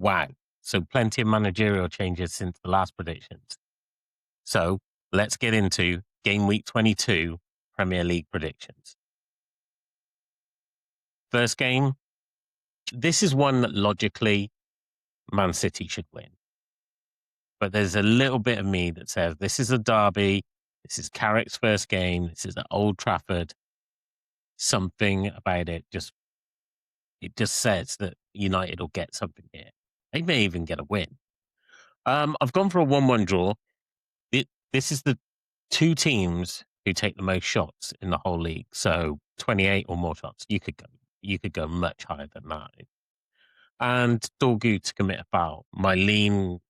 Wow. So plenty of managerial changes since the last predictions. So let's get into game week 22 Premier League predictions. First game. This is one that logically Man City should win. But there's a little bit of me that says this is a derby. This is Carrick's first game. This is at Old Trafford. Something about it just says that United will get something here. They may even get a win. I've gone for a 1-1 draw. This is the two teams who take the most shots in the whole league. So 28 or more shots. You could go much higher than that. And Dorgu to commit a foul. My lean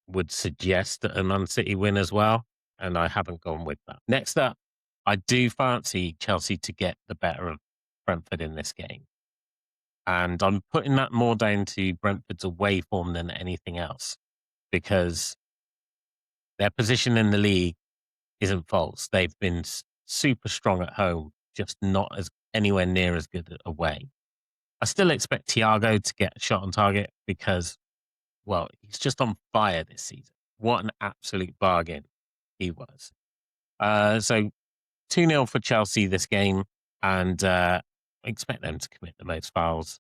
would suggest a Man City win as well, and I haven't gone with that. Next up, I do fancy Chelsea to get the better of Brentford in this game. And I'm putting that more down to Brentford's away form than anything else, because their position in the league isn't false. They've been super strong at home, just not as anywhere near as good away. I still expect Thiago to get a shot on target because, well, he's just on fire this season. What an absolute bargain he was. So 2-0 for Chelsea this game, and I expect them to commit the most fouls.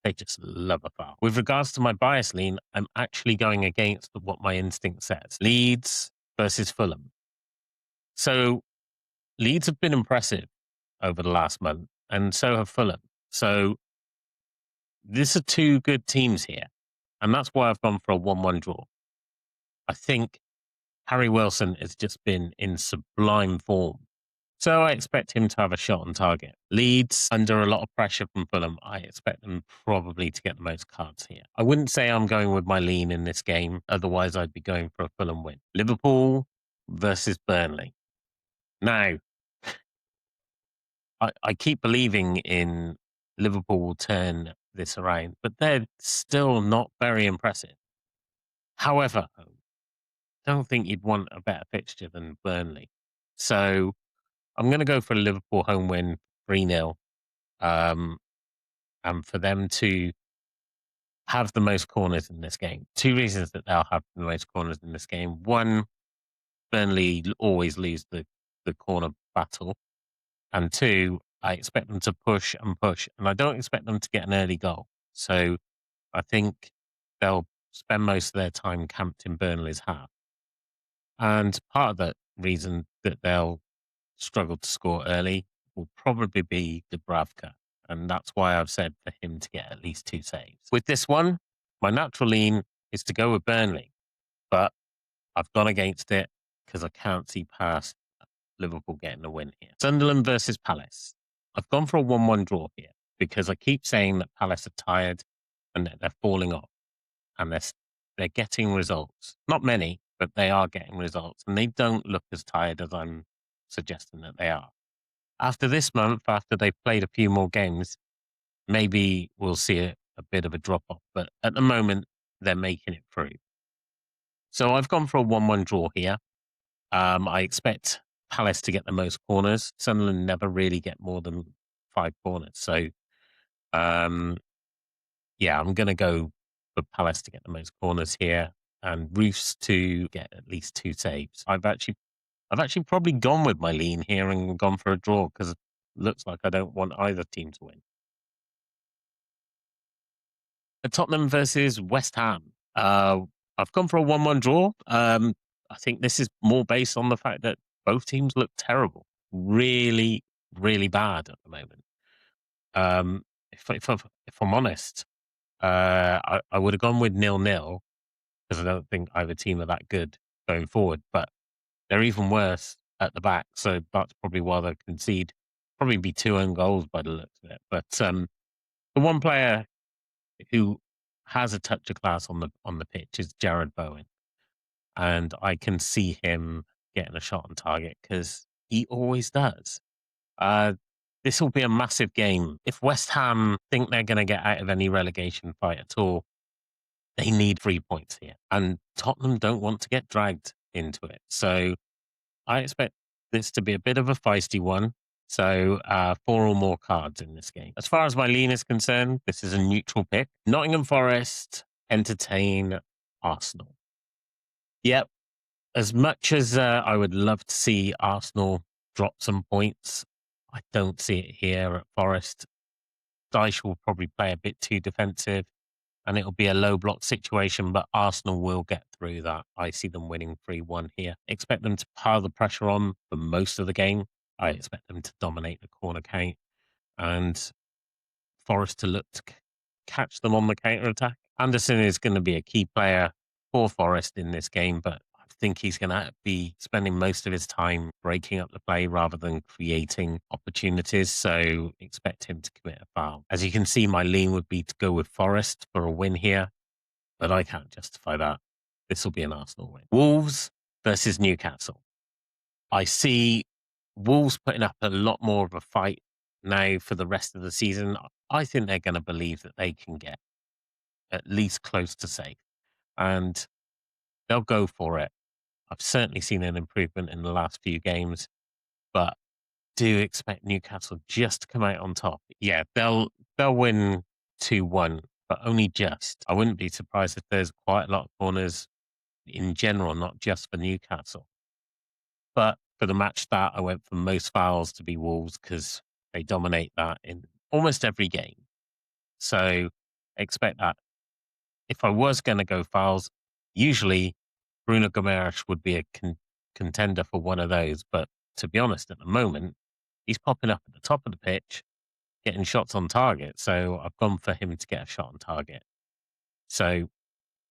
They just love a foul. With regards to my bias lean, I'm actually going against what my instinct says. Leeds versus Fulham. So Leeds have been impressive over the last month, and so have Fulham. So these are two good teams here, and that's why I've gone for a 1-1 draw. I think Harry Wilson has just been in sublime form. So I expect him to have a shot on target. Leeds, under a lot of pressure from Fulham, I expect them probably to get the most cards here. I wouldn't say I'm going with my lean in this game. Otherwise, I'd be going for a Fulham win. Liverpool versus Burnley. Now, I keep believing in Liverpool will turn this around, but they're still not very impressive. However, I don't think you'd want a better fixture than Burnley. So I'm going to go for a Liverpool home win, 3-0, and for them to have the most corners in this game. Two reasons that they'll have the most corners in this game. One, Burnley always lose the corner battle. And two, I expect them to push and push, and I don't expect them to get an early goal. So I think they'll spend most of their time camped in Burnley's half. And part of the reason that they'll struggle to score early will probably be Dubravka. And that's why I've said for him to get at least 2 saves. With this one, my natural lean is to go with Burnley, but I've gone against it because I can't see past Liverpool getting a win here. Sunderland versus Palace. I've gone for a 1-1 draw here because I keep saying that Palace are tired and that they're falling off, and they're getting results. Not many, but they are getting results, and they don't look as tired as I'm suggesting that they are. After this month, after they've played a few more games, maybe we'll see a bit of a drop-off, but at the moment, they're making it through. So I've gone for a 1-1 draw here. I expect Palace to get the most corners. Sunderland never really get more than 5 corners. So, yeah, I'm going to go for Palace to get the most corners here, and Roofs to get at least 2 saves. I've actually probably gone with my lean here and gone for a draw because it looks like I don't want either team to win. Tottenham versus West Ham. I've gone for a 1-1 draw. I think this is more based on the fact that both teams look terrible. Really, really bad at the moment. If I'm honest, I would have gone with 0-0 because I don't think either team are that good going forward, but they're even worse at the back. So that's probably why they concede. Probably be 2 own goals by the looks of it. But the one player who has a touch of class on the pitch is Jared Bowen, and I can see him getting a shot on target because he always does. This will be a massive game. If West Ham think they're going to get out of any relegation fight at all, they need 3 points here, and Tottenham don't want to get dragged into it. So I expect this to be a bit of a feisty one. So 4 or more cards in this game. As far as my lean is concerned, this is a neutral pick. Nottingham Forest entertain Arsenal. Yep. As much as I would love to see Arsenal drop some points, I don't see it here at Forest. Dyche will probably play a bit too defensive and it'll be a low block situation, but Arsenal will get through that. I see them winning 3-1 here. Expect them to pile the pressure on for most of the game. I expect them to dominate the corner count and Forest to look to catch them on the counter attack. Anderson is going to be a key player for Forest in this game, but I think he's going to be spending most of his time breaking up the play rather than creating opportunities. So expect him to commit a foul. As you can see, my lean would be to go with Forest for a win here, but I can't justify that. This will be an Arsenal win. Wolves versus Newcastle. I see Wolves putting up a lot more of a fight now for the rest of the season. I think they're going to believe that they can get at least close to safe and they'll go for it. I've certainly seen an improvement in the last few games, but do expect Newcastle just to come out on top. Yeah, they'll win 2-1, but only just. I wouldn't be surprised if there's quite a lot of corners in general, not just for Newcastle. But for the match start, I went for most fouls to be Wolves because they dominate that in almost every game. So expect that. If I was going to go fouls, usually Bruno Guimaraes would be a contender for one of those. But to be honest, at the moment, he's popping up at the top of the pitch, getting shots on target. So I've gone for him to get a shot on target. So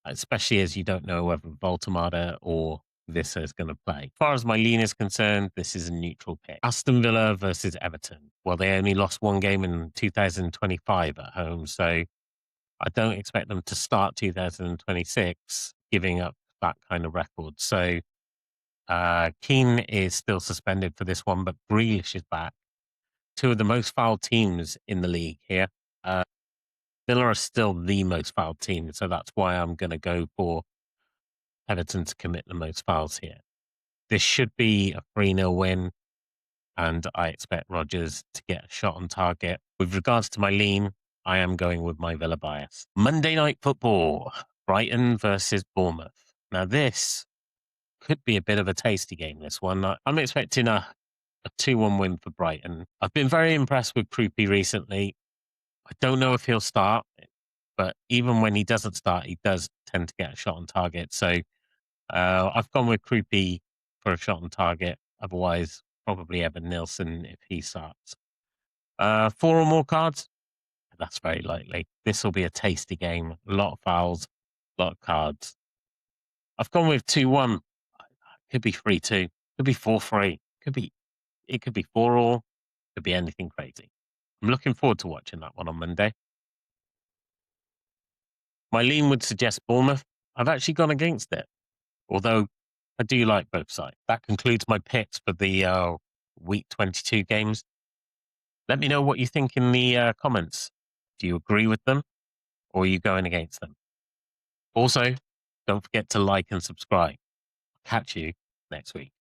especially as you don't know whether Voltemada or Vissa is going to play. As far as my lean is concerned, this is a neutral pick. Aston Villa versus Everton. Well, they only lost one game in 2025 at home, so I don't expect them to start 2026 giving up that kind of record. So Keane is still suspended for this one, but Grealish is back. Two of the most fouled teams in the league here. Villa are still the most fouled team, so that's why I'm going to go for Everton to commit the most fouls here. This should be a 3-0 win, and I expect Rodgers to get a shot on target. With regards to my lean, I am going with my Villa bias. Monday Night Football, Brighton versus Bournemouth. Now this could be a bit of a tasty game, this one. I'm expecting a 2-1 win for Brighton. I've been very impressed with Krupi recently. I don't know if he'll start, but even when he doesn't start, he does tend to get a shot on target. So I've gone with Krupi for a shot on target. Otherwise, probably Evan Nilsson if he starts. 4 or more cards? That's very likely. This will be a tasty game. A lot of fouls, a lot of cards. I've gone with 2-1. Could be 3-2. Could be 4-3. It could be 4-all. Could be anything crazy. I'm looking forward to watching that one on Monday. My lean would suggest Bournemouth. I've actually gone against it, although I do like both sides. That concludes my picks for the Week 22 games. Let me know what you think in the comments. Do you agree with them or are you going against them? Also, don't forget to like and subscribe. Catch you next week.